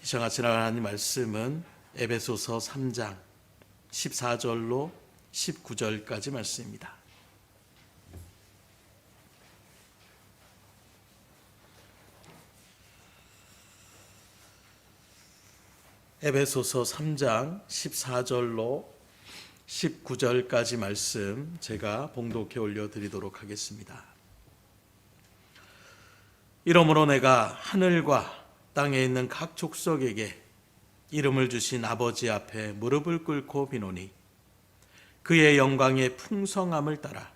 시청하 지난 하나님 말씀은 에베소서 3장 14절로 19절까지 말씀입니다. 에베소서 3장 14절로 19절까지 말씀 제가 봉독해 올려드리도록 하겠습니다. 이러므로 내가 하늘과 땅에 있는 각 족속에게 이름을 주신 아버지 앞에 무릎을 꿇고 비노니 그의 영광의 풍성함을 따라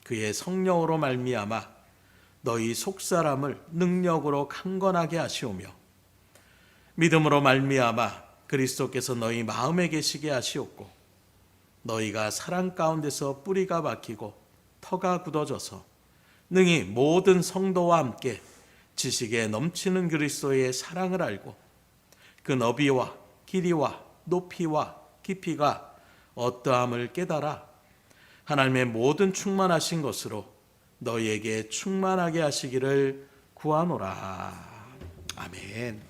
그의 성령으로 말미암아 너희 속사람을 능력으로 강건하게 하시오며 믿음으로 말미암아 그리스도께서 너희 마음에 계시게 하시옵고 너희가 사랑 가운데서 뿌리가 박히고 터가 굳어져서 능히 모든 성도와 함께 지식에 넘치는 그리스도의 사랑을 알고 그 너비와 길이와 높이와 깊이가 어떠함을 깨달아 하나님의 모든 충만하신 것으로 너희에게 충만하게 하시기를 구하노라. 아멘.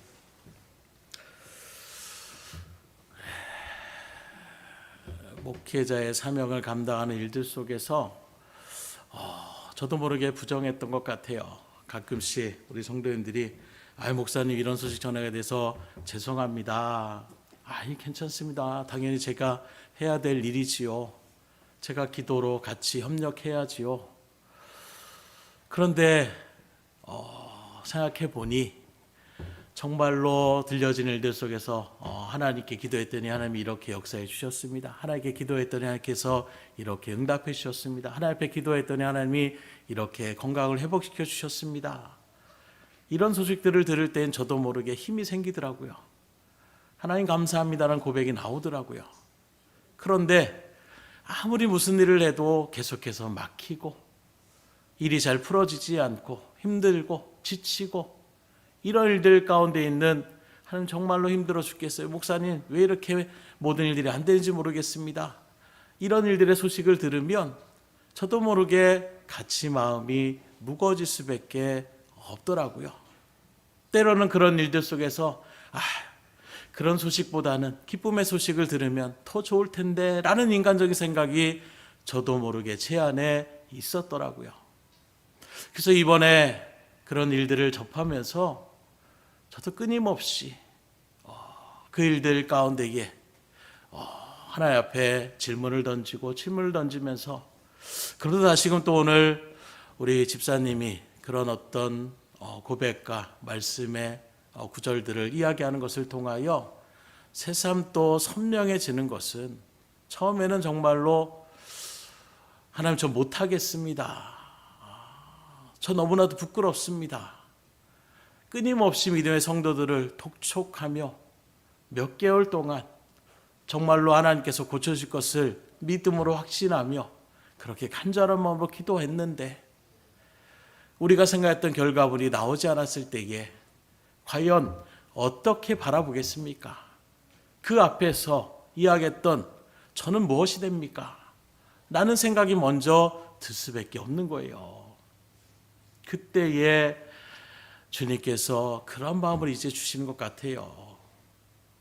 목회자의 사명을 감당하는 일들 속에서 저도 모르게 부정했던 것 같아요. 가끔씩 우리 성도님들이 목사님 이런 소식 전하게 돼서 죄송합니다. 괜찮습니다. 당연히 제가 해야 될 일이지요. 제가 기도로 같이 협력해야지요. 그런데 생각해 보니 정말로 들려진 일들 속에서 하나님께 기도했더니 하나님이 이렇게 역사해 주셨습니다. 하나님께 기도했더니 하나님께서 이렇게 응답해 주셨습니다. 하나님 앞에 기도했더니 하나님이 이렇게 건강을 회복시켜 주셨습니다. 이런 소식들을 들을 땐 저도 모르게 힘이 생기더라고요. 하나님 감사합니다라는 고백이 나오더라고요. 그런데 아무리 무슨 일을 해도 계속해서 막히고 일이 잘 풀어지지 않고 힘들고 지치고 이런 일들 가운데 있는 하나님 정말로 힘들어 죽겠어요. 목사님 왜 이렇게 모든 일들이 안 되는지 모르겠습니다. 이런 일들의 소식을 들으면 저도 모르게 같이 마음이 무거워질 수밖에 없더라고요. 때로는 그런 일들 속에서 그런 소식보다는 기쁨의 소식을 들으면 더 좋을 텐데 라는 인간적인 생각이 저도 모르게 제 안에 있었더라고요. 그래서 이번에 그런 일들을 접하면서 저도 끊임없이 그 일들 가운데에 하나님 앞에 질문을 던지면서 그러다 다시금 또 오늘 우리 집사님이 그런 어떤 고백과 말씀의 구절들을 이야기하는 것을 통하여 새삼 또 선명해지는 것은 처음에는 정말로 하나님 저 못하겠습니다. 저 너무나도 부끄럽습니다. 끊임없이 믿음의 성도들을 독촉하며 몇 개월 동안 정말로 하나님께서 고쳐질 것을 믿음으로 확신하며 그렇게 간절한 마음으로 기도했는데 우리가 생각했던 결과물이 나오지 않았을 때에 과연 어떻게 바라보겠습니까? 그 앞에서 이야기했던 저는 무엇이 됩니까? 라는 생각이 먼저 들 수밖에 없는 거예요. 그때에 주님께서 그런 마음을 이제 주시는 것 같아요.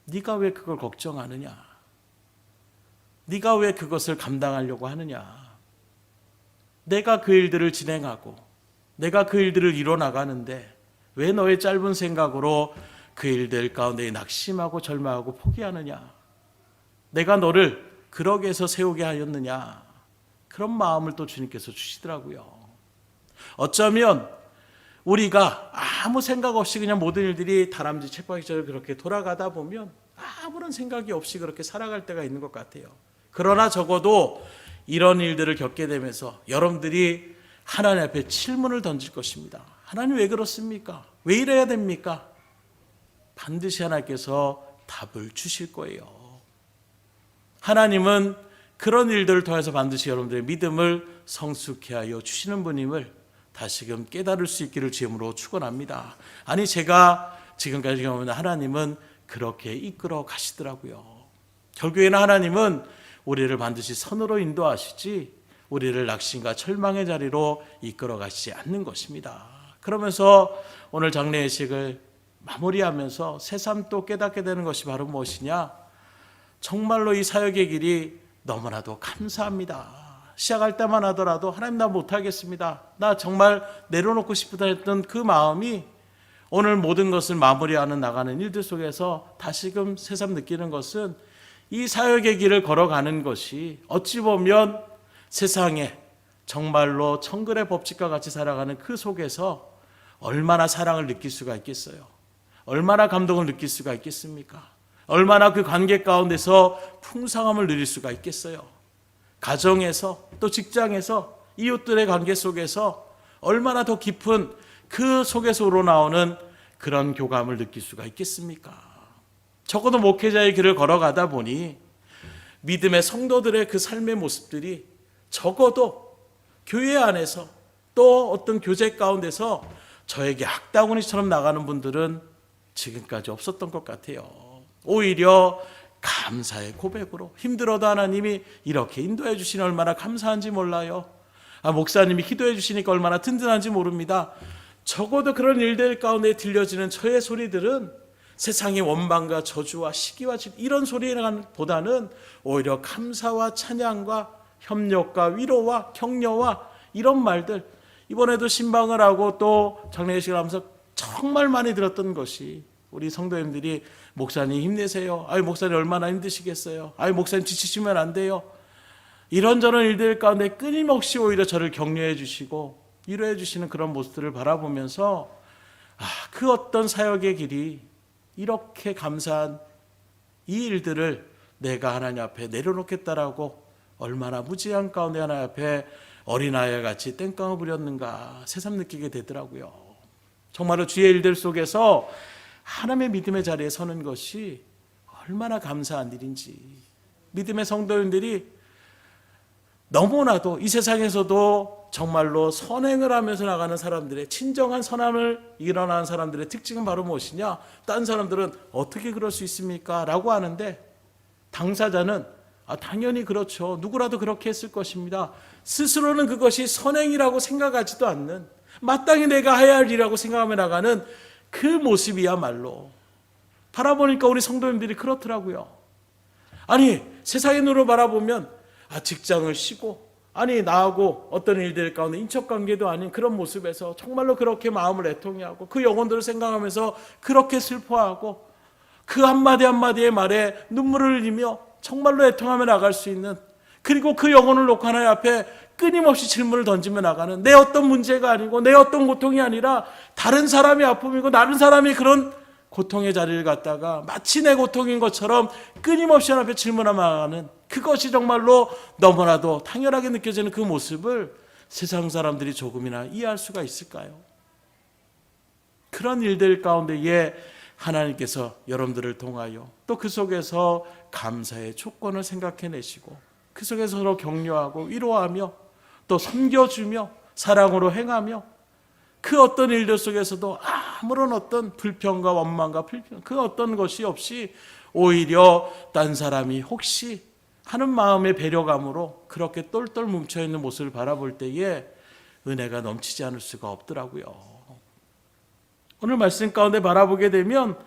네가 왜 그걸 걱정하느냐? 네가 왜 그것을 감당하려고 하느냐? 내가 그 일들을 진행하고 내가 그 일들을 이뤄나가는데 왜 너의 짧은 생각으로 그 일들 가운데 낙심하고 절망하고 포기하느냐? 내가 너를 그러게 해서 세우게 하였느냐? 그런 마음을 또 주님께서 주시더라고요. 어쩌면 우리가 아무 생각 없이 그냥 모든 일들이 다람쥐 쳇바퀴처럼 그렇게 돌아가다 보면 아무런 생각이 없이 그렇게 살아갈 때가 있는 것 같아요. 그러나 적어도 이런 일들을 겪게 되면서 여러분들이 하나님 앞에 질문을 던질 것입니다. 하나님 왜 그렇습니까? 왜 이래야 됩니까? 반드시 하나님께서 답을 주실 거예요. 하나님은 그런 일들을 통해서 반드시 여러분들의 믿음을 성숙케 하여 주시는 분임을 다시금 깨달을 수 있기를 주님으로 축원합니다. 제가 지금까지 경험한 하나님은 그렇게 이끌어 가시더라고요. 결국에는 하나님은 우리를 반드시 선으로 인도하시지 우리를 낙심과 절망의 자리로 이끌어 가시지 않는 것입니다. 그러면서 오늘 장례의식을 마무리하면서 새삼 또 깨닫게 되는 것이 바로 무엇이냐? 정말로 이 사역의 길이 너무나도 감사합니다. 시작할 때만 하더라도 하나님 나 못하겠습니다. 나 정말 내려놓고 싶다 했던 그 마음이 오늘 모든 것을 마무리하는 나가는 일들 속에서 다시금 새삼 느끼는 것은 이 사역의 길을 걸어가는 것이 어찌 보면 세상에 정말로 정글의 법칙과 같이 살아가는 그 속에서 얼마나 사랑을 느낄 수가 있겠어요? 얼마나 감동을 느낄 수가 있겠습니까? 얼마나 그 관계 가운데서 풍성함을 누릴 수가 있겠어요? 가정에서 또 직장에서 이웃들의 관계 속에서 얼마나 더 깊은 그 속에서 우러나오는 그런 교감을 느낄 수가 있겠습니까? 적어도 목회자의 길을 걸어가다 보니 믿음의 성도들의 그 삶의 모습들이 적어도 교회 안에서 또 어떤 교제 가운데서 저에게 악다구니처럼 나가는 분들은 지금까지 없었던 것 같아요. 오히려 감사의 고백으로 힘들어도 하나님이 이렇게 인도해 주시니 얼마나 감사한지 몰라요. 목사님이 기도해 주시니까 얼마나 든든한지 모릅니다. 적어도 그런 일들 가운데 들려지는 저의 소리들은 세상의 원망과 저주와 시기와 이런 소리보다는 오히려 감사와 찬양과 협력과 위로와 격려와 이런 말들, 이번에도 신방을 하고 또 장례식을 하면서 정말 많이 들었던 것이 우리 성도님들이 목사님 힘내세요. 목사님 얼마나 힘드시겠어요. 목사님 지치시면 안 돼요. 이런저런 일들 가운데 끊임없이 오히려 저를 격려해 주시고 위로해 주시는 그런 모습들을 바라보면서 그 어떤 사역의 길이 이렇게 감사한 이 일들을 내가 하나님 앞에 내려놓겠다라고 얼마나 무지한 가운데 하나님 앞에 어린아이와 같이 땡깡을 부렸는가 새삼 느끼게 되더라고요. 정말로 주의 일들 속에서 하나님의 믿음의 자리에 서는 것이 얼마나 감사한 일인지, 믿음의 성도님들이 너무나도 이 세상에서도 정말로 선행을 하면서 나가는 사람들의 진정한 선함을 일어나는 사람들의 특징은 바로 무엇이냐? 딴 사람들은 어떻게 그럴 수 있습니까? 라고 하는데 당사자는 당연히 그렇죠. 누구라도 그렇게 했을 것입니다. 스스로는 그것이 선행이라고 생각하지도 않는, 마땅히 내가 해야 할 일이라고 생각하며 나가는 그 모습이야말로 바라보니까 우리 성도님들이 그렇더라고요. 세상의 눈으로 바라보면 직장을 쉬고 나하고 어떤 일들 가운데 인척관계도 아닌 그런 모습에서 정말로 그렇게 마음을 애통해하고 그 영혼들을 생각하면서 그렇게 슬퍼하고 그 한마디 한마디의 말에 눈물을 흘리며 정말로 애통하며 나갈 수 있는, 그리고 그 영혼을 놓고 하나님 앞에 끊임없이 질문을 던지며 나가는, 내 어떤 문제가 아니고 내 어떤 고통이 아니라 다른 사람의 아픔이고 다른 사람이 그런 고통의 자리를 갖다가 마치 내 고통인 것처럼 끊임없이 하나님 앞에 질문하며 나가는, 그것이 정말로 너무나도 당연하게 느껴지는 그 모습을 세상 사람들이 조금이나 이해할 수가 있을까요? 그런 일들 가운데에 하나님께서 여러분들을 통하여 또 그 속에서 감사의 조건을 생각해내시고 그 속에서 서로 격려하고 위로하며 또 섬겨주며 사랑으로 행하며 그 어떤 일들 속에서도 아무런 어떤 불평과 원망과 불평, 그 어떤 것이 없이 오히려 딴 사람이 혹시 하는 마음의 배려감으로 그렇게 똘똘 뭉쳐있는 모습을 바라볼 때에 은혜가 넘치지 않을 수가 없더라고요. 오늘 말씀 가운데 바라보게 되면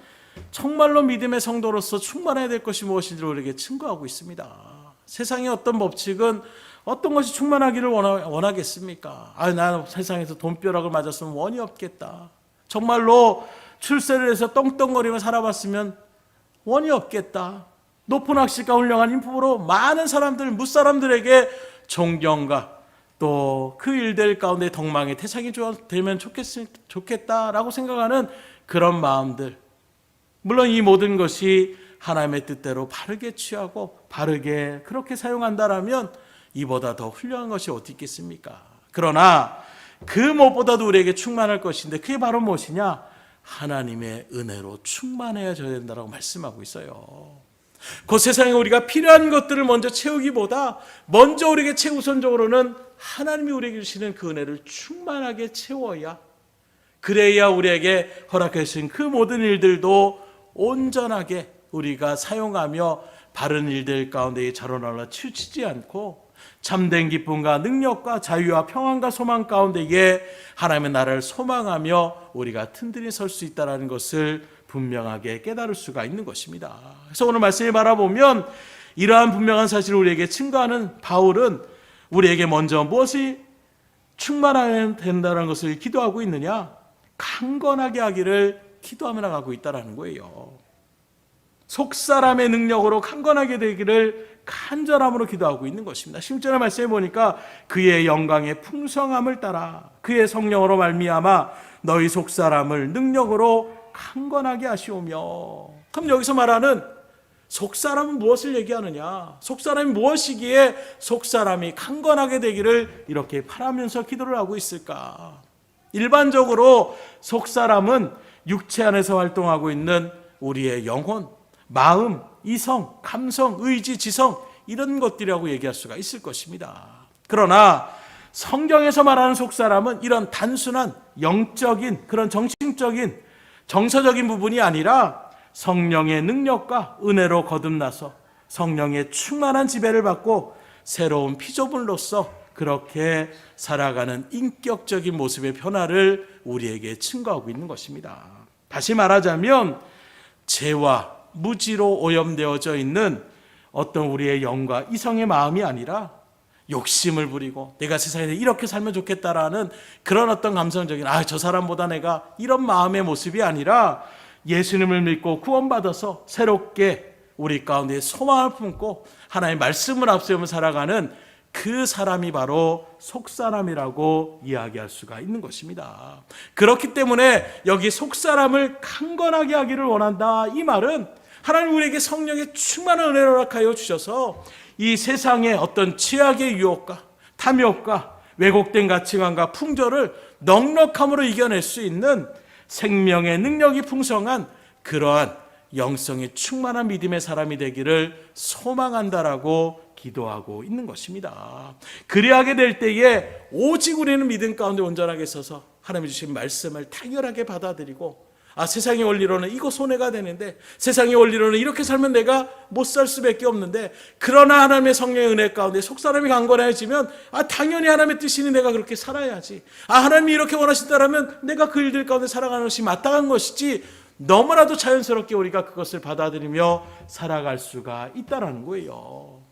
정말로 믿음의 성도로서 충만해야 될 것이 무엇인지를 우리에게 증거하고 있습니다. 세상의 어떤 법칙은 어떤 것이 충만하기를 원하겠습니까? 나는 세상에서 돈벼락을 맞았으면 원이 없겠다. 정말로 출세를 해서 떵떵거리며 살아봤으면 원이 없겠다. 높은 학식과 훌륭한 인품으로 많은 사람들, 무사람들에게 존경과 또 그 일들 가운데 덕망의 태상이 되면 좋겠다라고 생각하는 그런 마음들, 물론 이 모든 것이 하나님의 뜻대로 바르게 취하고 바르게 그렇게 사용한다라면 이보다 더 훌륭한 것이 어디 있겠습니까? 그러나 그 무엇보다도 우리에게 충만할 것인데 그게 바로 무엇이냐? 하나님의 은혜로 충만해야 된다고 말씀하고 있어요. 그 세상에 우리가 필요한 것들을 먼저 채우기보다 먼저 우리에게 최우선적으로는 하나님이 우리에게 주시는 그 은혜를 충만하게 채워야, 그래야 우리에게 허락해 주신 그 모든 일들도 온전하게 우리가 사용하며 바른 일들 가운데 자로나라 치우치지 않고 참된 기쁨과 능력과 자유와 평안과 소망 가운데에 하나님의 나라를 소망하며 우리가 튼튼히 설 수 있다는 것을 분명하게 깨달을 수가 있는 것입니다. 그래서 오늘 말씀을 바라보면 이러한 분명한 사실을 우리에게 증거하는 바울은 우리에게 먼저 무엇이 충만하야 된다는 것을 기도하고 있느냐? 강건하게 하기를 기도하며 나가고 있다는 거예요. 속사람의 능력으로 강건하게 되기를 간절함으로 기도하고 있는 것입니다. 10절의 말씀에 보니까 그의 영광의 풍성함을 따라 그의 성령으로 말미암아 너희 속사람을 능력으로 강건하게 하시오며. 그럼 여기서 말하는 속사람은 무엇을 얘기하느냐? 속사람이 무엇이기에 속사람이 강건하게 되기를 이렇게 바라면서 기도를 하고 있을까? 일반적으로 속사람은 육체 안에서 활동하고 있는 우리의 영혼, 마음, 이성, 감성, 의지, 지성 이런 것들이라고 얘기할 수가 있을 것입니다. 그러나 성경에서 말하는 속사람은 이런 단순한 영적인 그런 정신적인 정서적인 부분이 아니라 성령의 능력과 은혜로 거듭나서 성령의 충만한 지배를 받고 새로운 피조물로서 그렇게 살아가는 인격적인 모습의 변화를 우리에게 증거하고 있는 것입니다. 다시 말하자면 죄와 무지로 오염되어져 있는 어떤 우리의 영과 이성의 마음이 아니라 욕심을 부리고 내가 세상에 이렇게 살면 좋겠다라는 그런 어떤 감성적인 저 사람보다 내가 이런 마음의 모습이 아니라 예수님을 믿고 구원받아서 새롭게 우리 가운데 소망을 품고 하나님의 말씀을 앞세우며 살아가는 그 사람이 바로 속사람이라고 이야기할 수가 있는 것입니다. 그렇기 때문에 여기 속사람을 강건하게 하기를 원한다 이 말은 하나님 우리에게 성령의 충만한 은혜를 허락하여 주셔서 이 세상의 어떤 죄악의 유혹과 탐욕과 왜곡된 가치관과 풍조를 넉넉함으로 이겨낼 수 있는 생명의 능력이 풍성한 그러한 영성이 충만한 믿음의 사람이 되기를 소망한다라고 기도하고 있는 것입니다. 그리하게 될 때에 오직 우리는 믿음 가운데 온전하게 서서 하나님이 주신 말씀을 당연하게 받아들이고 세상의 원리로는 이거 손해가 되는데 세상의 원리로는 이렇게 살면 내가 못 살 수밖에 없는데 그러나 하나님의 성령의 은혜 가운데 속사람이 강건해지면 당연히 하나님의 뜻이니 내가 그렇게 살아야지 하나님이 이렇게 원하신다면 내가 그 일들 가운데 살아가는 것이 마땅한 것이지 너무나도 자연스럽게 우리가 그것을 받아들이며 살아갈 수가 있다는 거예요.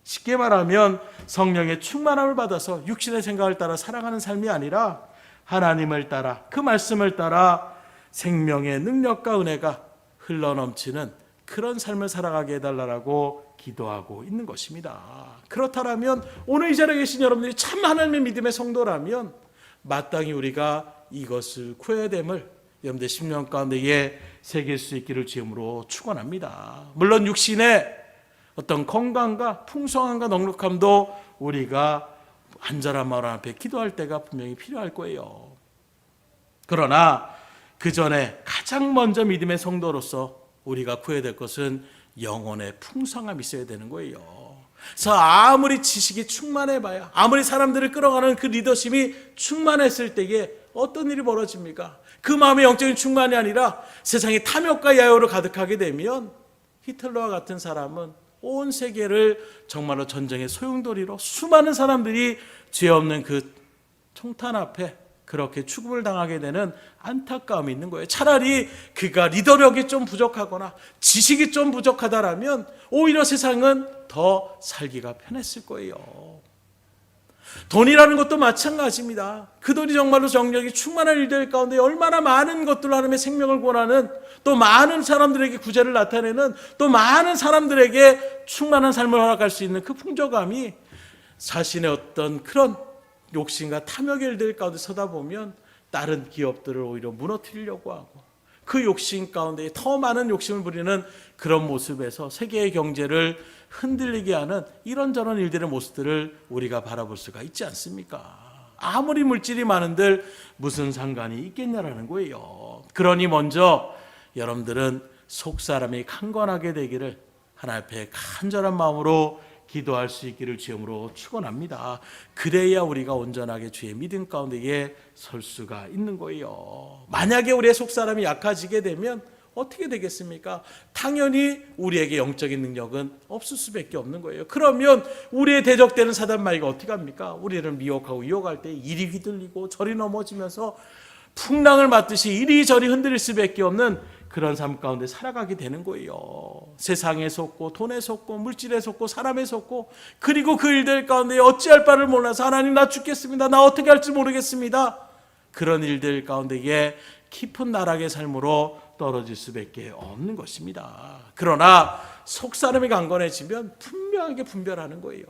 쉽게 말하면 성령의 충만함을 받아서 육신의 생각을 따라 살아가는 삶이 아니라 하나님을 따라 그 말씀을 따라 생명의 능력과 은혜가 흘러넘치는 그런 삶을 살아가게 해달라고 기도하고 있는 것입니다. 그렇다면 오늘 이 자리에 계신 여러분들이 참 하나님의 믿음의 성도라면 마땅히 우리가 이것을 구해야 됨을 여러분들 10년 가운데에 새길 수 있기를 주임으로 축원합니다. 물론 육신의 어떤 건강과 풍성함과 넉넉함도 우리가 간절한 마음 앞에 기도할 때가 분명히 필요할 거예요. 그러나 그 전에 가장 먼저 믿음의 성도로서 우리가 구해야 될 것은 영혼의 풍성함이 있어야 되는 거예요. 그래서 아무리 지식이 충만해봐야 아무리 사람들을 끌어가는 그 리더십이 충만했을 때에 어떤 일이 벌어집니까? 그 마음의 영적인 충만이 아니라 세상에 탐욕과 야욕으로 가득하게 되면 히틀러와 같은 사람은 온 세계를 정말로 전쟁의 소용돌이로 수많은 사람들이 죄 없는 그 총탄 앞에 그렇게 죽음을 당하게 되는 안타까움이 있는 거예요. 차라리 그가 리더력이 좀 부족하거나 지식이 좀 부족하다라면 오히려 세상은 더 살기가 편했을 거예요. 돈이라는 것도 마찬가지입니다. 그 돈이 정말로 정력이 충만한 일들 가운데 얼마나 많은 것들로 하나님의 생명을 권하는 또 많은 사람들에게 구제를 나타내는 또 많은 사람들에게 충만한 삶을 허락할 수 있는 그 풍조감이 자신의 어떤 그런 욕심과 탐욕의 일들 가운데 서다 보면 다른 기업들을 오히려 무너뜨리려고 하고 그 욕심 가운데 더 많은 욕심을 부리는 그런 모습에서 세계의 경제를 흔들리게 하는 이런저런 일들의 모습들을 우리가 바라볼 수가 있지 않습니까? 아무리 물질이 많은들 무슨 상관이 있겠냐라는 거예요. 그러니 먼저 여러분들은 속사람이 강건하게 되기를 하나님 앞에 간절한 마음으로 기도할 수 있기를 주님으로 축원합니다. 그래야 우리가 온전하게 주의 믿음 가운데에 설 수가 있는 거예요. 만약에 우리의 속사람이 약해지게 되면 어떻게 되겠습니까? 당연히 우리에게 영적인 능력은 없을 수밖에 없는 거예요. 그러면 우리의 대적되는 사단 마귀가 어떻게 합니까? 우리를 미혹하고 유혹할 때 이리 휘둘리고 저리 넘어지면서 풍랑을 맞듯이 이리저리 흔들릴 수밖에 없는 그런 삶 가운데 살아가게 되는 거예요. 세상에 속고 돈에 속고 물질에 속고 사람에 속고, 그리고 그 일들 가운데 어찌할 바를 몰라서 하나님 나 죽겠습니다, 나 어떻게 할지 모르겠습니다, 그런 일들 가운데에 깊은 나락의 삶으로 떨어질 수밖에 없는 것입니다. 그러나 속사람이 강건해지면 분명하게 분별하는 거예요.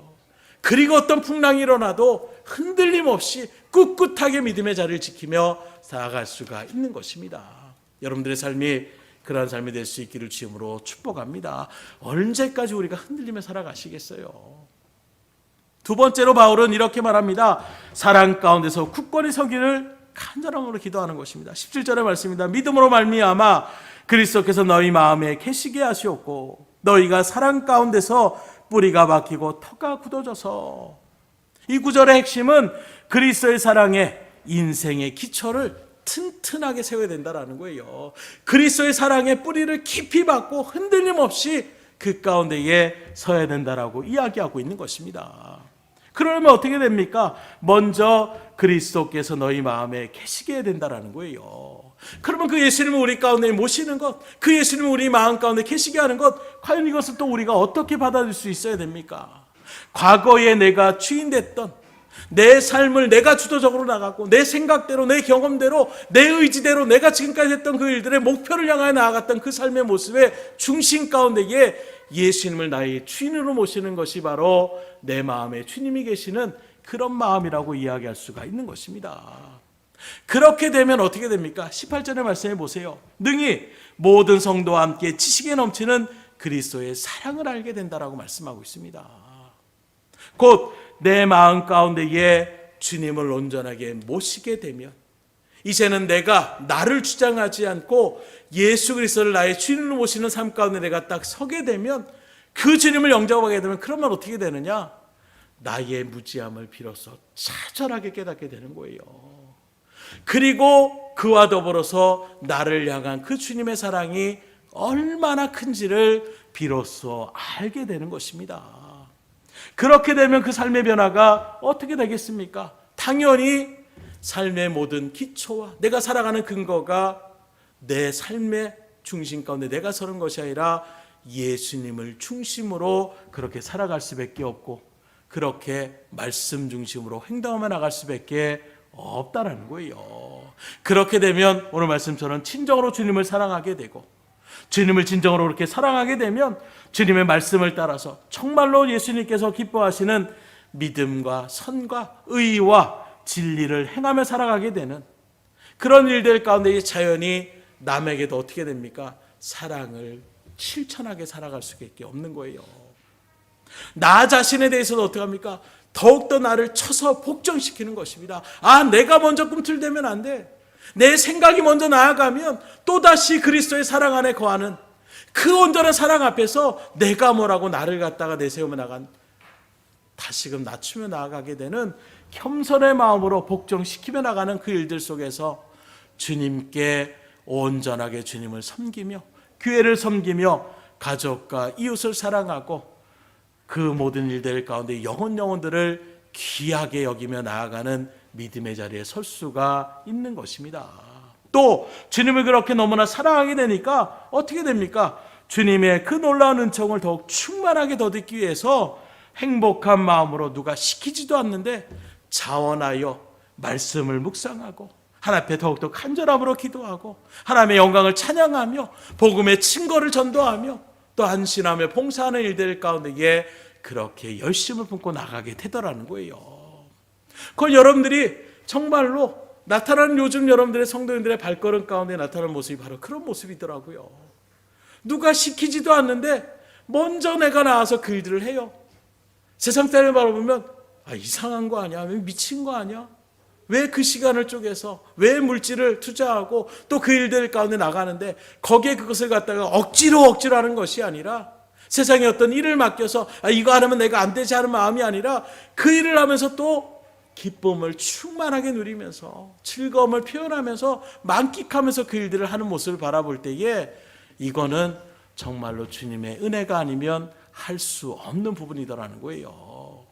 그리고 어떤 풍랑이 일어나도 흔들림 없이 꿋꿋하게 믿음의 자리를 지키며 살아갈 수가 있는 것입니다. 여러분들의 삶이 그러한 삶이 될 수 있기를 주님으로 축복합니다. 언제까지 우리가 흔들리며 살아가시겠어요? 두 번째로 바울은 이렇게 말합니다. 사랑 가운데서 굳건히 서기를 간절함으로 기도하는 것입니다. 17절의 말씀입니다. 믿음으로 말미암아 그리스도께서 너희 마음에 계시게 하시옵고 너희가 사랑 가운데서 뿌리가 박히고 터가 굳어져서. 이 구절의 핵심은 그리스도의 사랑에 인생의 기초를 튼튼하게 세워야 된다는 거예요. 그리스도의 사랑에 뿌리를 깊이 박고 흔들림 없이 그 가운데에 서야 된다라고 이야기하고 있는 것입니다. 그러면 어떻게 됩니까? 먼저 그리스도께서 너희 마음에 계시게 해야 된다는 거예요. 그러면 그 예수님을 우리 가운데 모시는 것, 그 예수님을 우리 마음 가운데 계시게 하는 것, 과연 이것을 또 우리가 어떻게 받아들일 수 있어야 됩니까? 과거에 내가 주인됐던 내 삶을 내가 주도적으로 나갔고 내 생각대로, 내 경험대로, 내 의지대로 내가 지금까지 했던 그 일들의 목표를 향하여 나아갔던 그 삶의 모습의 중심 가운데에 예수님을 나의 주인으로 모시는 것이 바로 내 마음에 주님이 계시는 그런 마음이라고 이야기할 수가 있는 것입니다. 그렇게 되면 어떻게 됩니까? 18절의 말씀해 보세요. 능히 모든 성도와 함께 지식에 넘치는 그리스도의 사랑을 알게 된다라고 말씀하고 있습니다. 곧 내 마음 가운데에 주님을 온전하게 모시게 되면 이제는 내가 나를 주장하지 않고 예수 그리스도를 나의 주인으로 모시는 삶 가운데 내가 딱 서게 되면, 그 주님을 영접하게 되면 그러면 어떻게 되느냐? 나의 무지함을 비로소 차절하게 깨닫게 되는 거예요. 그리고 그와 더불어서 나를 향한 그 주님의 사랑이 얼마나 큰지를 비로소 알게 되는 것입니다. 그렇게 되면 그 삶의 변화가 어떻게 되겠습니까? 당연히 삶의 모든 기초와 내가 살아가는 근거가 내 삶의 중심 가운데 내가 서는 것이 아니라 예수님을 중심으로 그렇게 살아갈 수밖에 없고, 그렇게 말씀 중심으로 행동하며 나갈 수밖에 없다라는 거예요. 그렇게 되면 오늘 말씀처럼 진정으로 주님을 사랑하게 되고, 주님을 진정으로 그렇게 사랑하게 되면 주님의 말씀을 따라서 정말로 예수님께서 기뻐하시는 믿음과 선과 의와 진리를 행하며 살아가게 되는 그런 일들 가운데 자연히 남에게도 어떻게 됩니까? 사랑을 실천하게 살아갈 수밖에 없는 거예요. 나 자신에 대해서도 어떻게 합니까? 더욱더 나를 쳐서 복종시키는 것입니다. 내가 먼저 꿈틀대면 안 돼. 내 생각이 먼저 나아가면 또다시 그리스도의 사랑 안에 거하는 그 온전한 사랑 앞에서 내가 뭐라고 나를 갖다가 내세우며 나간, 다시금 낮추며 나아가게 되는 겸손의 마음으로 복종시키며 나가는 그 일들 속에서 주님께 온전하게 주님을 섬기며 교회를 섬기며 가족과 이웃을 사랑하고 그 모든 일들 가운데 영혼들을 귀하게 여기며 나아가는 믿음의 자리에 설 수가 있는 것입니다. 또 주님을 그렇게 너무나 사랑하게 되니까 어떻게 됩니까? 주님의 그 놀라운 은총을 더욱 충만하게 더듬기 위해서 행복한 마음으로 누가 시키지도 않는데 자원하여 말씀을 묵상하고 하나님 앞에 더욱더 간절함으로 기도하고 하나님의 영광을 찬양하며 복음의 증거를 전도하며 또 안신하며 봉사하는 일들 가운데에 그렇게 열심을 품고 나가게 되더라는 거예요. 그건 여러분들이 정말로 나타나는 요즘 여러분들의 성도님들의 발걸음 가운데 나타나는 모습이 바로 그런 모습이더라고요. 누가 시키지도 않는데 먼저 내가 나와서 그 일들을 해요. 세상 사람을 바라보면 이상한 거 아니야? 왜 미친 거 아니야? 왜 그 시간을 쪼개서 왜 물질을 투자하고 또 그 일들 가운데 나가는데 거기에 그것을 갖다가 억지로 하는 것이 아니라 세상에 어떤 일을 맡겨서 이거 하면 내가 안 되지 하는 마음이 아니라 그 일을 하면서 또 기쁨을 충만하게 누리면서 즐거움을 표현하면서 만끽하면서 그 일들을 하는 모습을 바라볼 때에 이거는 정말로 주님의 은혜가 아니면 할 수 없는 부분이더라는 거예요.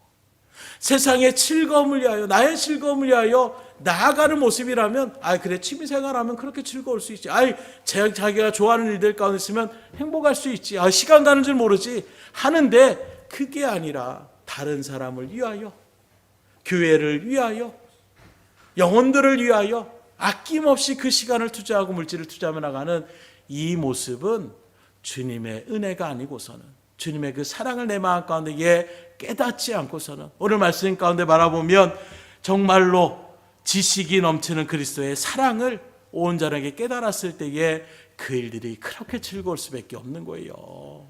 세상의 즐거움을 위하여, 나의 즐거움을 위하여 나아가는 모습이라면, 그래, 취미생활하면 그렇게 즐거울 수 있지. 자기가 좋아하는 일들 가운데 있으면 행복할 수 있지. 시간 가는 줄 모르지. 하는데 그게 아니라 다른 사람을 위하여, 교회를 위하여, 영혼들을 위하여 아낌없이 그 시간을 투자하고 물질을 투자하며 나가는 이 모습은 주님의 은혜가 아니고서는, 주님의 그 사랑을 내 마음 가운데 깨닫지 않고서는, 오늘 말씀 가운데 바라보면 정말로 지식이 넘치는 그리스도의 사랑을 온 자에게 깨달았을 때에 그 일들이 그렇게 즐거울 수밖에 없는 거예요.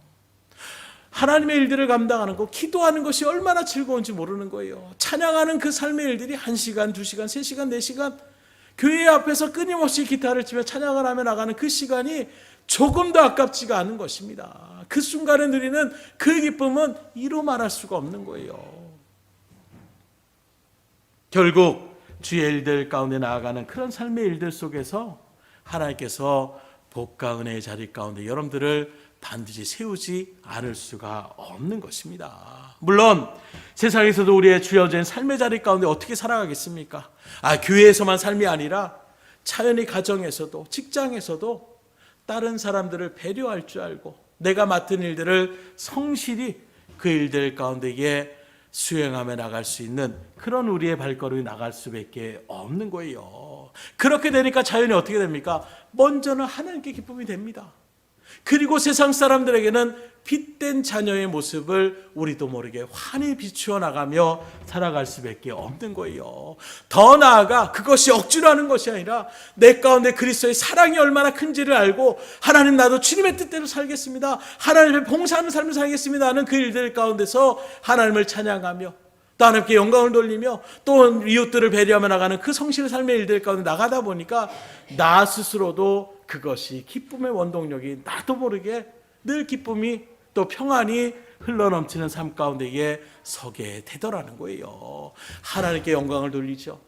하나님의 일들을 감당하는 것, 기도하는 것이 얼마나 즐거운지 모르는 거예요. 찬양하는 그 삶의 일들이 1시간, 2시간, 3시간, 4시간 교회 앞에서 끊임없이 기타를 치며 찬양을 하며 나가는 그 시간이 조금도 아깝지가 않은 것입니다. 그 순간에 누리는 그 기쁨은 이루 말할 수가 없는 거예요. 결국 주의 일들 가운데 나아가는 그런 삶의 일들 속에서 하나님께서 복과 은혜의 자리 가운데 여러분들을 반드시 세우지 않을 수가 없는 것입니다. 물론 세상에서도 우리의 주어진 삶의 자리 가운데 어떻게 살아가겠습니까? 교회에서만 삶이 아니라 자연히 가정에서도, 직장에서도 다른 사람들을 배려할 줄 알고 내가 맡은 일들을 성실히 그 일들 가운데에 수행하며 나갈 수 있는 그런 우리의 발걸음이 나갈 수밖에 없는 거예요. 그렇게 되니까 자연히 어떻게 됩니까? 먼저는 하나님께 기쁨이 됩니다. 그리고 세상 사람들에게는 빛된 자녀의 모습을 우리도 모르게 환히 비추어 나가며 살아갈 수밖에 없는 거예요. 더 나아가 그것이 억지로 하는 것이 아니라 내 가운데 그리스도의 사랑이 얼마나 큰지를 알고, 하나님, 나도 주님의 뜻대로 살겠습니다, 하나님을 봉사하는 삶을 살겠습니다 하는 그 일들 가운데서 하나님을 찬양하며 또 하나님께 영광을 돌리며 또 이웃들을 배려하며 나가는 그 성실의 삶의 일들 가운데 나가다 보니까 나 스스로도 그것이 기쁨의 원동력이 나도 모르게 늘 기쁨이 또 평안이 흘러넘치는 삶 가운데에 서게 되더라는 거예요. 하나님께 영광을 돌리죠.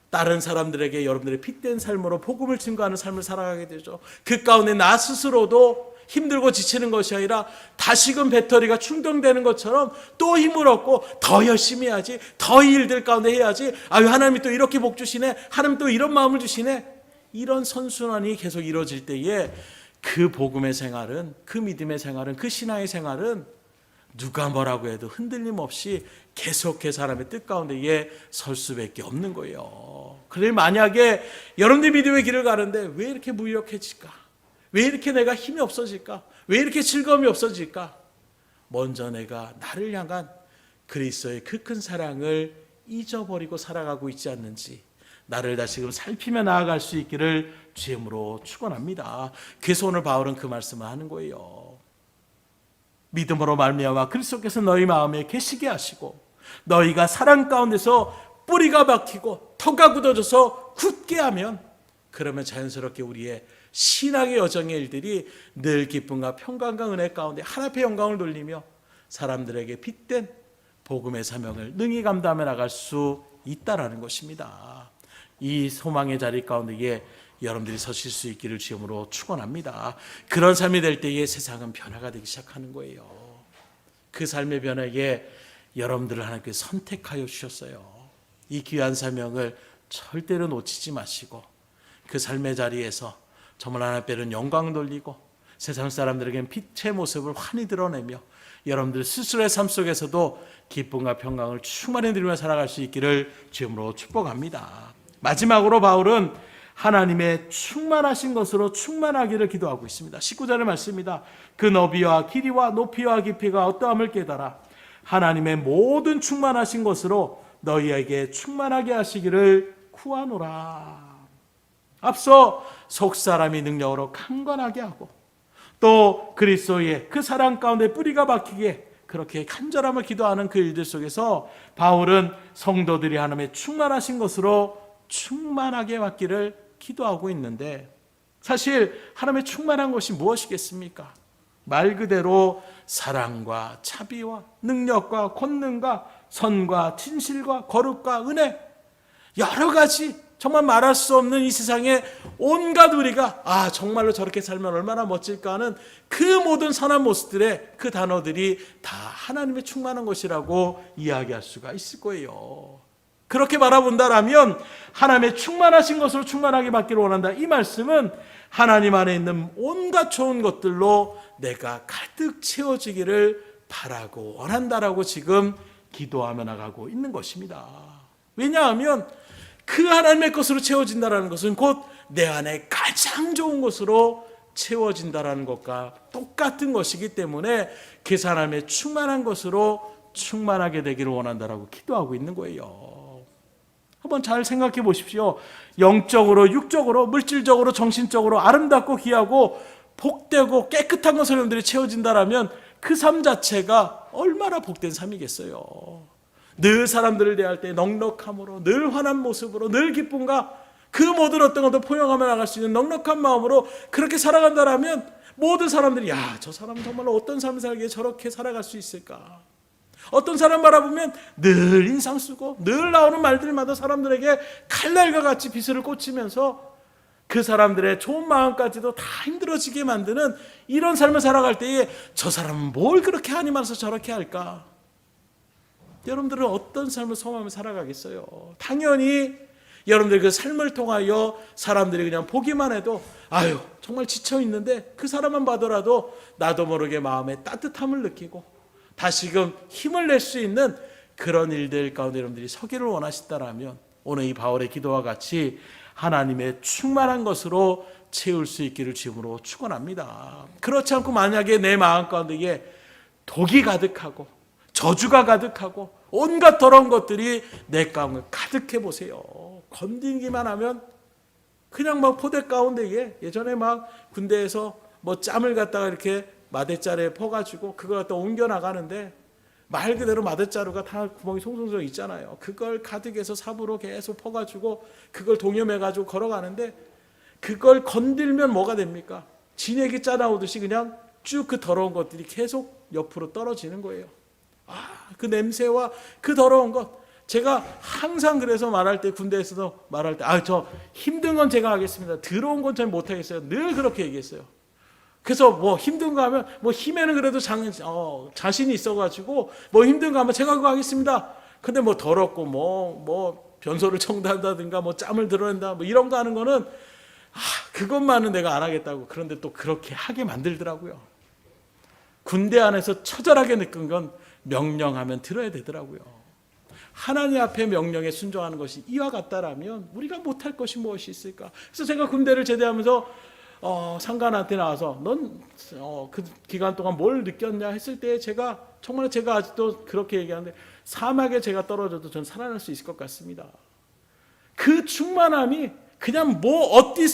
다른 사람들에게 여러분들의 빛된 삶으로 복음을 증거하는 삶을 살아가게 되죠. 그 가운데 나 스스로도 힘들고 지치는 것이 아니라 다시금 배터리가 충전되는 것처럼 또 힘을 얻고 더 열심히 해야지, 더 일들 가운데 해야지, 하나님이 또 이렇게 복 주시네, 하나님 또 이런 마음을 주시네, 이런 선순환이 계속 이루어질 때에 그 복음의 생활은, 그 믿음의 생활은, 그 신앙의 생활은 누가 뭐라고 해도 흔들림 없이 계속해서 사람의 뜻 가운데에 설 수밖에 없는 거예요. 그래, 만약에 여러분들이 믿음의 길을 가는데 왜 이렇게 무력해질까? 왜 이렇게 내가 힘이 없어질까? 왜 이렇게 즐거움이 없어질까? 먼저 내가 나를 향한 그리스도의 그 큰 사랑을 잊어버리고 살아가고 있지 않는지 나를 다시금 살피며 나아갈 수 있기를 주임으로 축원합니다. 그래서 오늘 바울은 그 말씀을 하는 거예요. 믿음으로 말미암아 그리스도께서 너희 마음에 계시게 하시고 너희가 사랑 가운데서 뿌리가 박히고 터가 굳어져서 굳게 하면, 그러면 자연스럽게 우리의 신앙의 여정의 일들이 늘 기쁨과 평강과 은혜 가운데 하나님의 영광을 돌리며 사람들에게 빛된 복음의 사명을 능히 감당해 나갈 수 있다라는 것입니다. 이 소망의 자리 가운데에 여러분들이 서실 수 있기를 주님으로 축원합니다. 그런 삶이 될 때에 세상은 변화가 되기 시작하는 거예요. 그 삶의 변화에 여러분들을 하나님께서 선택하여 주셨어요. 이 귀한 사명을 절대로 놓치지 마시고 그 삶의 자리에서 정말 하나님께는 영광 돌리고 세상 사람들에게는 빛의 모습을 환히 드러내며 여러분들 스스로의 삶 속에서도 기쁨과 평강을 충만히 누리며 살아갈 수 있기를 주님으로 축복합니다. 마지막으로 바울은 하나님의 충만하신 것으로 충만하기를 기도하고 있습니다. 19절의 말씀입니다. 그 너비와 길이와 높이와 깊이가 어떠함을 깨달아 하나님의 모든 충만하신 것으로 너희에게 충만하게 하시기를 구하노라. 앞서 속사람이 능력으로 강건하게 하고 또 그리스도의 그 사랑 가운데 뿌리가 박히게 그렇게 간절함을 기도하는 그 일들 속에서 바울은 성도들이 하나님의 충만하신 것으로 충만하게 받기를 기도하고 있는데, 사실 하나님의 충만한 것이 무엇이겠습니까? 말 그대로 사랑과 자비와 능력과 권능과 선과 진실과 거룩과 은혜, 여러 가지 정말 말할 수 없는 이 세상에 온갖 우리가 정말로 저렇게 살면 얼마나 멋질까 하는 그 모든 선한 모습들의 그 단어들이 다 하나님의 충만한 것이라고 이야기할 수가 있을 거예요. 그렇게 바라본다라면 하나님의 충만하신 것으로 충만하게 받기를 원한다. 이 말씀은 하나님 안에 있는 온갖 좋은 것들로 내가 가득 채워지기를 바라고 원한다라고 지금 기도하며 나가고 있는 것입니다. 왜냐하면 그 하나님의 것으로 채워진다라는 것은 곧 내 안에 가장 좋은 것으로 채워진다라는 것과 똑같은 것이기 때문에 그 하나님의 충만한 것으로 충만하게 되기를 원한다라고 기도하고 있는 거예요. 한번 잘 생각해 보십시오. 영적으로, 육적으로, 물질적으로, 정신적으로 아름답고 귀하고 복되고 깨끗한 것으로 여러분들이 채워진다라면 그 삶 자체가 얼마나 복된 삶이겠어요. 늘 사람들을 대할 때 넉넉함으로, 늘 환한 모습으로, 늘 기쁨과 그 모든 어떤 것도 포용하며 나갈 수 있는 넉넉한 마음으로 그렇게 살아간다라면 모든 사람들이 저 사람은 정말로 어떤 삶을 살기에 저렇게 살아갈 수 있을까. 어떤 사람 바라보면 늘 인상 쓰고 늘 나오는 말들마다 사람들에게 칼날과 같이 비수를 꽂히면서 그 사람들의 좋은 마음까지도 다 힘들어지게 만드는 이런 삶을 살아갈 때에 저 사람은 뭘 그렇게 한이 많아서 저렇게 할까? 여러분들은 어떤 삶을 소망하며 살아가겠어요? 당연히 여러분들 그 삶을 통하여 사람들이 그냥 보기만 해도 정말 지쳐 있는데 그 사람만 봐더라도 나도 모르게 마음에 따뜻함을 느끼고 다시금 힘을 낼 수 있는 그런 일들 가운데 여러분들이 서기를 원하신다라면 오늘 이 바울의 기도와 같이 하나님의 충만한 것으로 채울 수 있기를 주님으로 축원합니다. 그렇지 않고 만약에 내 마음 가운데에 독이 가득하고 저주가 가득하고 온갖 더러운 것들이 내 가운데 가득해 보세요. 건드리기만 하면 그냥 막 포대 가운데에 예전에 막 군대에서 뭐 짬을 갖다가 이렇게 마대자루에 퍼가지고 그걸 갖다 옮겨 나가는데 말 그대로 마대자루가 다 구멍이 송송송 있잖아요. 그걸 가득해서 삽으로 계속 퍼가지고 그걸 동여매가지고 걸어가는데 그걸 건들면 뭐가 됩니까? 진액이 짜나오듯이 그냥 쭉 그 더러운 것들이 계속 옆으로 떨어지는 거예요. 그 냄새와 그 더러운 것. 제가 항상 그래서 말할 때 군대에서도 말할 때 저 힘든 건 제가 하겠습니다. 더러운 건 전 못하겠어요. 늘 그렇게 얘기했어요. 그래서 뭐 힘든 거 하면 뭐 힘에는 그래도 자신이 있어가지고 뭐 힘든 거 하면 제가 그거 하겠습니다. 근데 뭐 더럽고 뭐 변소를 청단다든가 뭐 짬을 드러낸다 뭐 이런 거 하는 거는 그것만은 내가 안 하겠다고. 그런데 또 그렇게 하게 만들더라고요. 군대 안에서 처절하게 느낀 건 명령하면 들어야 되더라고요. 하나님 앞에 명령에 순종하는 것이 이와 같다라면 우리가 못할 것이 무엇이 있을까? 그래서 제가 군대를 제대하면서 상관한테 나와서 넌 그 기간 동안 뭘 느꼈냐 했을 때 제가 아직도 그렇게 얘기하는데 사막에 제가 떨어져도 전 살아날 수 있을 것 같습니다. 그 충만함이 그냥 어디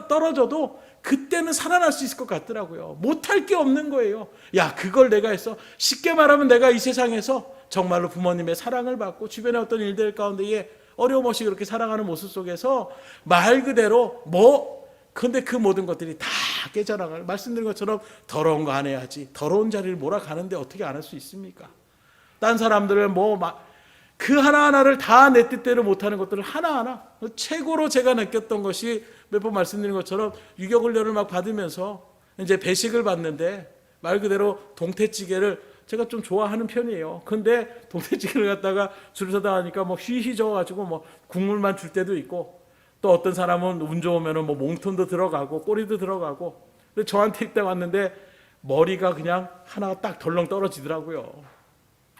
떨어져도 그때는 살아날 수 있을 것 같더라고요. 못할 게 없는 거예요. 그걸 내가 했어. 쉽게 말하면 내가 이 세상에서 정말로 부모님의 사랑을 받고 주변의 어떤 일들 가운데에 어려움 없이 그렇게 살아가는 모습 속에서 말 그대로 근데 그 모든 것들이 다 깨져나갈 말씀드린 것처럼 더러운 거 안 해야지. 더러운 자리를 몰아가는데 어떻게 안 할 수 있습니까? 딴 사람들은 그 하나하나를 다 내 뜻대로 못하는 것들을 하나하나 최고로 제가 느꼈던 것이 몇 번 말씀드린 것처럼 유격훈련을 막 받으면서 이제 배식을 받는데 말 그대로 동태찌개를 제가 좀 좋아하는 편이에요. 근데 동태찌개를 갖다가 줄 서다 하니까 휘휘 저어가지고 국물만 줄 때도 있고 또 어떤 사람은 운 좋으면 몸통도 들어가고 꼬리도 들어가고 근데 저한테 이때 왔는데 머리가 그냥 하나가 딱 덜렁 떨어지더라고요.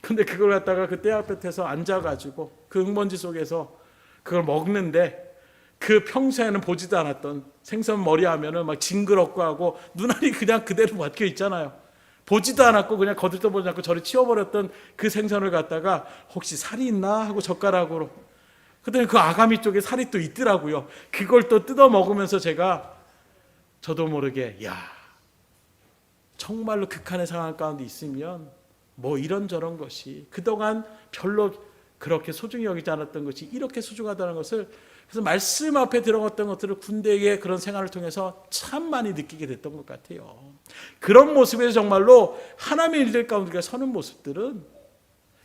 근데 그걸 갖다가 그 떼약볕에서 앉아가지고 그 흙먼지 속에서 그걸 먹는데 그 평소에는 보지도 않았던 생선 머리 하면은 징그럽고 하고 눈알이 그냥 그대로 박혀 있잖아요. 보지도 않았고 그냥 거들떠 보지 않고 저리 치워버렸던 그 생선을 갖다가 혹시 살이 있나 하고 젓가락으로 그랬더니 그 아가미 쪽에 살이 또 있더라고요. 그걸 또 뜯어 먹으면서 제가 저도 모르게 정말로 극한의 상황 가운데 있으면 이런저런 것이 그동안 별로 그렇게 소중히 여기지 않았던 것이 이렇게 소중하다는 것을 그래서 말씀 앞에 들어갔던 것들을 군대의 그런 생활을 통해서 참 많이 느끼게 됐던 것 같아요. 그런 모습에서 정말로 하나님의 일들 가운데 서는 모습들은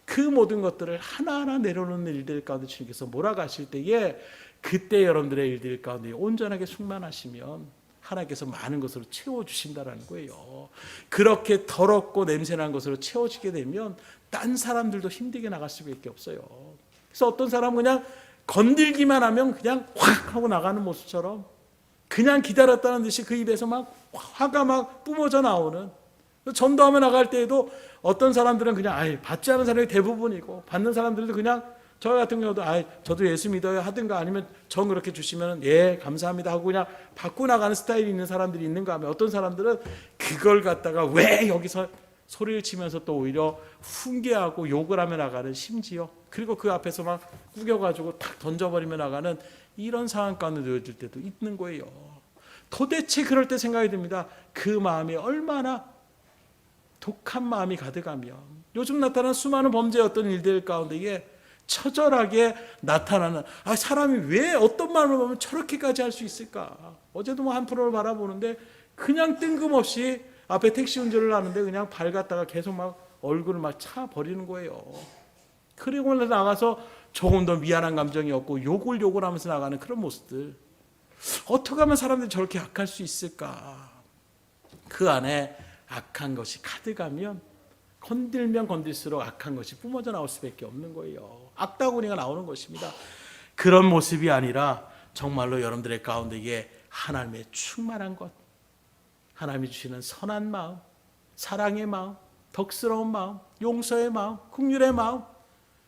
그 그 모든 것들을 하나하나 내려놓는 일들 가운데 주님께서 몰아가실 때에 그때 여러분들의 일들 가운데 온전하게 충만하시면 하나님께서 많은 것으로 채워주신다라는 거예요. 그렇게 더럽고 냄새난 것으로 채워지게 되면 딴 사람들도 힘들게 나갈 수밖에 없어요. 그래서 어떤 사람은 그냥 건들기만 하면 그냥 확 하고 나가는 모습처럼 그냥 기다렸다는 듯이 그 입에서 막 화가 막 뿜어져 나오는, 전도하며 나갈 때에도 어떤 사람들은 그냥 받지 않은 사람이 대부분이고 받는 사람들도 그냥 저 같은 경우도 저도 예수 믿어요 하든가 아니면 전 그렇게 주시면 예 감사합니다 하고 그냥 받고 나가는 스타일이 있는 사람들이 있는가 하면 어떤 사람들은 그걸 갖다가 왜 여기서 소리를 치면서 또 오히려 훈계하고 욕을 하며 나가는, 심지어 그리고 그 앞에서 막 구겨가지고 탁 던져버리며 나가는 이런 상황 가운데 놓여질 때도 있는 거예요. 도대체 그럴 때 생각이 듭니다. 그 마음이 얼마나 독한 마음이 가득하면 요즘 나타나는 수많은 범죄의 어떤 일들 가운데에 처절하게 나타나는 사람이 왜 어떤 마음을 보면 저렇게까지 할 수 있을까. 어제도 뭐 한 프로를 바라보는데 그냥 뜬금없이 앞에 택시 운전을 하는데 그냥 발 갖다가 계속 막 얼굴을 막 차 버리는 거예요. 그리고 나가서 조금 더 미안한 감정이 없고 욕을 하면서 나가는 그런 모습들. 어떻게 하면 사람들이 저렇게 악할 수 있을까. 그 안에 악한 것이 가득하면 건들면 건들수록 악한 것이 뿜어져 나올 수밖에 없는 거예요. 악다구니가 나오는 것입니다. 그런 모습이 아니라 정말로 여러분들의 가운데에 하나님의 충만한 것, 하나님이 주시는 선한 마음, 사랑의 마음, 덕스러운 마음, 용서의 마음, 긍휼의 마음,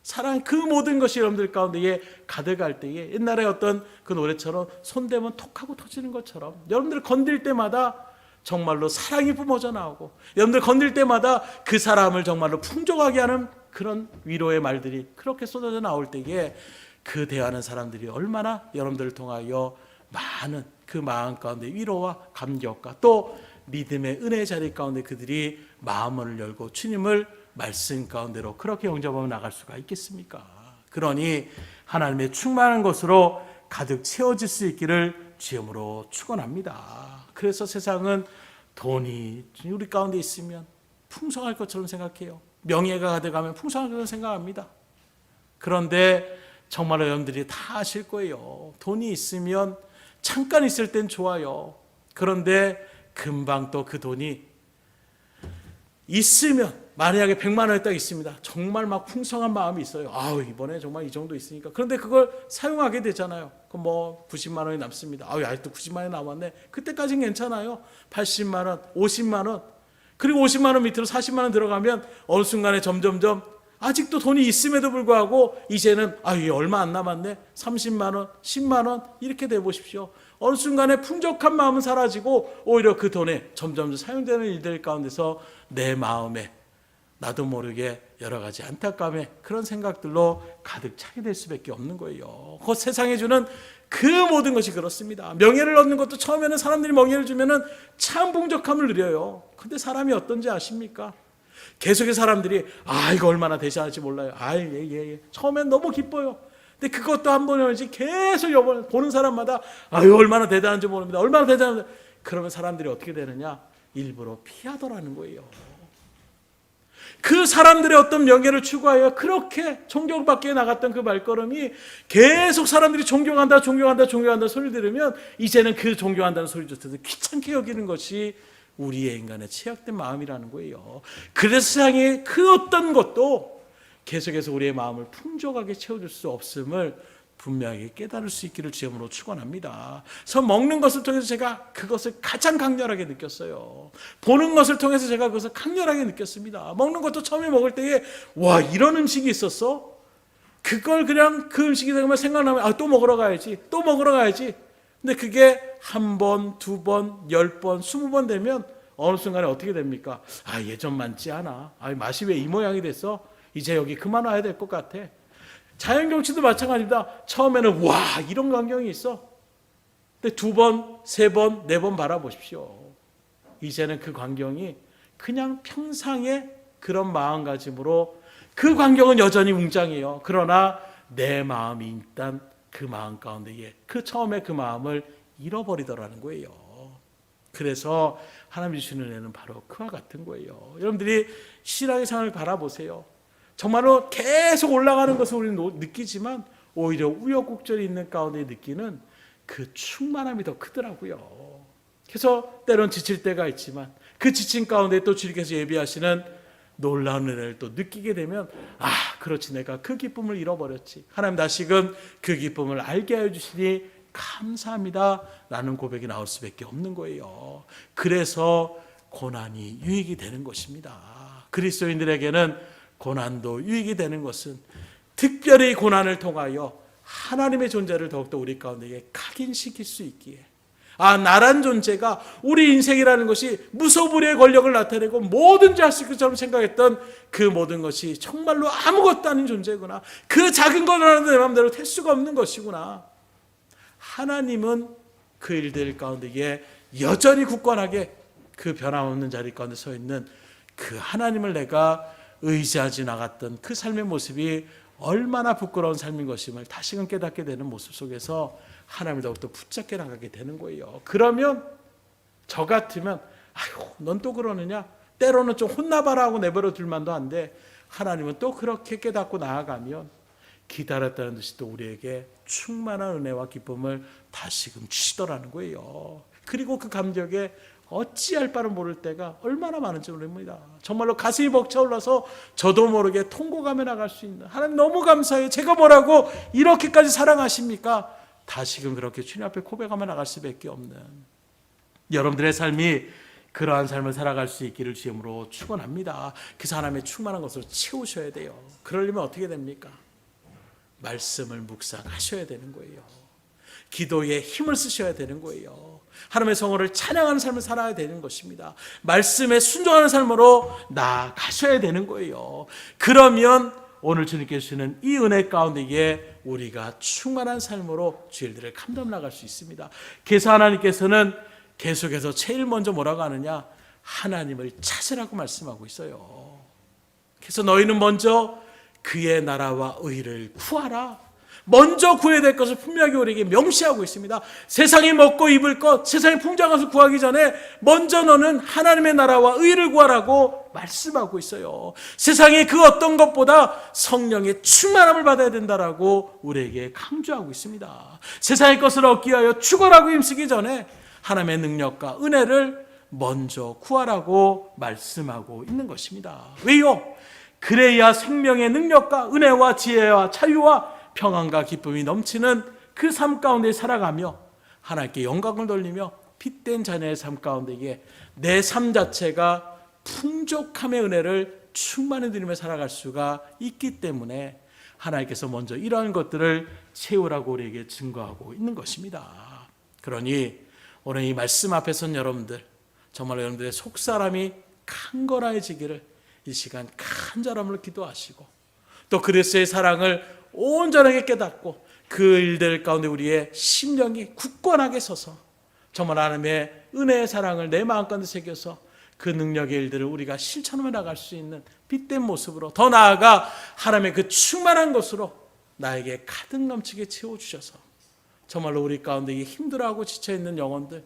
사랑, 그 모든 것이 여러분들 가운데에 가득할 때에 옛날에 어떤 그 노래처럼 손대면 톡하고 터지는 것처럼 여러분들 건들 때마다 정말로 사랑이 뿜어져 나오고 여러분들 건들 때마다 그 사람을 정말로 풍족하게 하는 그런 위로의 말들이 그렇게 쏟아져 나올 때에 그 대하는 사람들이 얼마나 여러분들을 통하여 많은 그 마음 가운데 위로와 감격과 또 믿음의 은혜의 자리 가운데 그들이 마음을 열고 주님을 말씀 가운데로 그렇게 영접하며 나갈 수가 있겠습니까? 그러니 하나님의 충만한 것으로 가득 채워질 수 있기를 주님으로 축원합니다. 그래서 세상은 돈이 우리 가운데 있으면 풍성할 것처럼 생각해요. 명예가 가득하면 풍성할 것처럼 생각합니다. 그런데 정말로 여러분들이 다 아실 거예요. 돈이 있으면 잠깐 있을 땐 좋아요. 그런데 금방 또 그 돈이 있으면 만약에 100만 원이 딱 있습니다. 정말 막 풍성한 마음이 있어요. 이번에 정말 이 정도 있으니까. 그런데 그걸 사용하게 되잖아요. 그럼 뭐 90만 원이 남습니다. 아직도 90만 원이 남았네. 그때까지는 괜찮아요. 80만 원, 50만 원. 그리고 50만 원 밑으로 40만 원 들어가면 어느 순간에 점점점 아직도 돈이 있음에도 불구하고 이제는 얼마 안 남았네. 30만 원, 10만 원 이렇게 돼 보십시오. 어느 순간에 풍족한 마음은 사라지고 오히려 그 돈에 점점 사용되는 일들 가운데서 내 마음에 나도 모르게 여러 가지 안타까움에 그런 생각들로 가득 차게 될 수밖에 없는 거예요. 그 세상에 주는 그 모든 것이 그렇습니다. 명예를 얻는 것도 처음에는 사람들이 명예를 주면은 참 풍족함을 누려요. 근데 사람이 어떤지 아십니까? 계속해서 사람들이 이거 얼마나 대단할지 몰라요. 예. 처음엔 너무 기뻐요. 근데 그것도 한 번이지 계속 보는 사람마다 얼마나 대단한지 모릅니다. 얼마나 대단한지. 그러면 사람들이 어떻게 되느냐? 일부러 피하더라는 거예요. 그 사람들의 어떤 명예를 추구하여 그렇게 존경받게 나갔던 그 말걸음이 계속 사람들이 존경한다 소리를 들으면 이제는 그 존경한다는 소리조차도 귀찮게 여기는 것이 우리의 인간의 취약된 마음이라는 거예요. 그래서 세상에 그 어떤 것도 계속해서 우리의 마음을 풍족하게 채워줄 수 없음을 분명하게 깨달을 수 있기를 주님으로 축원합니다. 그래서 먹는 것을 통해서 제가 그것을 가장 강렬하게 느꼈어요. 보는 것을 통해서 제가 그것을 강렬하게 느꼈습니다. 먹는 것도 처음에 먹을 때에 이런 음식이 있었어? 그걸 그냥 그 음식이 되면 생각나면 또 먹으러 가야지. 근데 그게 한 번, 두 번, 10번, 20번 되면 어느 순간에 어떻게 됩니까? 예전 많지 않아. 맛이 왜 이 모양이 됐어? 이제 여기 그만 와야 될 것 같아. 자연경치도 마찬가지입니다. 처음에는 이런 광경이 있어. 근데 2번, 3번, 4번 바라보십시오. 이제는 그 광경이 그냥 평상의 그런 마음가짐으로 그 광경은 여전히 웅장해요. 그러나 내 마음이 일단 그 마음 가운데에 그 처음에 그 마음을 잃어버리더라는 거예요. 그래서 하나님이 주시는 은혜는 바로 그와 같은 거예요. 여러분들이 신앙의 상을 바라보세요. 정말로 계속 올라가는 것을 우리는 느끼지만 오히려 우여곡절이 있는 가운데 느끼는 그 충만함이 더 크더라고요. 그래서 때론 지칠 때가 있지만 그 지친 가운데 또 주님께서 예비하시는 놀라운 은혜를 또 느끼게 되면 그렇지, 내가 그 기쁨을 잃어버렸지, 하나님 다시금 그 기쁨을 알게 하여 주시니 감사합니다 라는 고백이 나올 수밖에 없는 거예요. 그래서 고난이 유익이 되는 것입니다. 그리스도인들에게는 고난도 유익이 되는 것은 특별히 고난을 통하여 하나님의 존재를 더욱더 우리 가운데 각인시킬 수 있기에, 나란 존재가, 우리 인생이라는 것이 무소불위의 권력을 나타내고 뭐든지 할 수 있을 것처럼 생각했던 그 모든 것이 정말로 아무것도 아닌 존재구나, 그 작은 것 하나도 내 마음대로 될 수가 없는 것이구나. 하나님은 그 일들 가운데에 여전히 굳건하게 그 변함없는 자리 가운데 서 있는 그 하나님을 내가 의지하지 나갔던 그 삶의 모습이 얼마나 부끄러운 삶인 것임을 다시금 깨닫게 되는 모습 속에서 하나님을 더욱더 붙잡게 나가게 되는 거예요. 그러면 저 같으면 넌 또 그러느냐, 때로는 좀 혼나봐라 하고 내버려 둘만도 한데, 하나님은 또 그렇게 깨닫고 나아가면 기다렸다는 듯이 또 우리에게 충만한 은혜와 기쁨을 다시금 주시더라는 거예요. 그리고 그 감격에 어찌할 바를 모를 때가 얼마나 많은지 모릅니다. 정말로 가슴이 벅차올라서 저도 모르게 통곡하며 나갈 수 있는, 하나님 너무 감사해요, 제가 뭐라고 이렇게까지 사랑하십니까? 다시금 그렇게 주님 앞에 고백하며 나갈 수밖에 없는 여러분들의 삶이 그러한 삶을 살아갈 수 있기를 주님으로 축원합니다. 그래서 하나님의 충만한 것으로 채우셔야 돼요. 그러려면 어떻게 됩니까? 말씀을 묵상하셔야 되는 거예요. 기도에 힘을 쓰셔야 되는 거예요. 하나님의 성호를 찬양하는 삶을 살아야 되는 것입니다. 말씀에 순종하는 삶으로 나아가셔야 되는 거예요. 그러면 오늘 주님께서 주시는 이 은혜 가운데에 우리가 충만한 삶으로 주일들을 감당 나갈 수 있습니다. 그래서 하나님께서는 계속해서 제일 먼저 뭐라고 하느냐, 하나님을 찾으라고 말씀하고 있어요. 그래서 너희는 먼저 그의 나라와 의를 구하라. 먼저 구해야 될 것을 분명하게 우리에게 명시하고 있습니다. 세상이 먹고 입을 것, 세상이 풍족한 것을 구하기 전에 먼저 너는 하나님의 나라와 의를 구하라고 말씀하고 있어요. 세상의 그 어떤 것보다 성령의 충만함을 받아야 된다라고 우리에게 강조하고 있습니다. 세상의 것을 얻기 위하여 죽어라고 힘쓰기 전에 하나님의 능력과 은혜를 먼저 구하라고 말씀하고 있는 것입니다. 왜요? 그래야 생명의 능력과 은혜와 지혜와 자유와 평안과 기쁨이 넘치는 그 삶 가운데 살아가며 하나님께 영광을 돌리며 빛된 자녀의 삶 가운데에 내 삶 자체가 풍족함의 은혜를 충만히 누리며 살아갈 수가 있기 때문에 하나님께서 먼저 이러한 것들을 채우라고 우리에게 증거하고 있는 것입니다. 그러니 오늘 이 말씀 앞에 선 여러분들, 정말 여러분들의 속사람이 강건해지기를 이 시간 간절함으로 기도하시고, 또 그리스도의 사랑을 온전하게 깨닫고 그 일들 가운데 우리의 심령이 굳건하게 서서 정말 하나님의 은혜의 사랑을 내 마음 가운데 새겨서 그 능력의 일들을 우리가 실천하며 나갈 수 있는 빛된 모습으로, 더 나아가 하나님의 그 충만한 것으로 나에게 가득 넘치게 채워주셔서 정말로 우리 가운데 힘들어하고 지쳐있는 영혼들,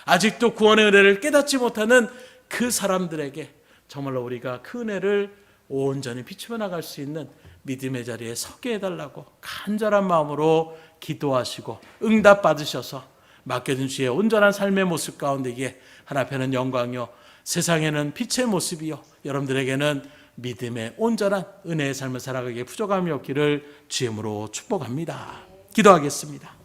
아직도 구원의 은혜를 깨닫지 못하는 그 사람들에게 정말로 우리가 그 은혜를 온전히 비추며 나갈 수 있는 믿음의 자리에 서게 해달라고 간절한 마음으로 기도하시고 응답 받으셔서 맡겨진 주의 온전한 삶의 모습 가운데에 하나님께는 영광이요, 세상에는 빛의 모습이요, 여러분들에게는 믿음의 온전한 은혜의 삶을 살아가기에 부족함이 없기를 주임으로 축복합니다. 기도하겠습니다.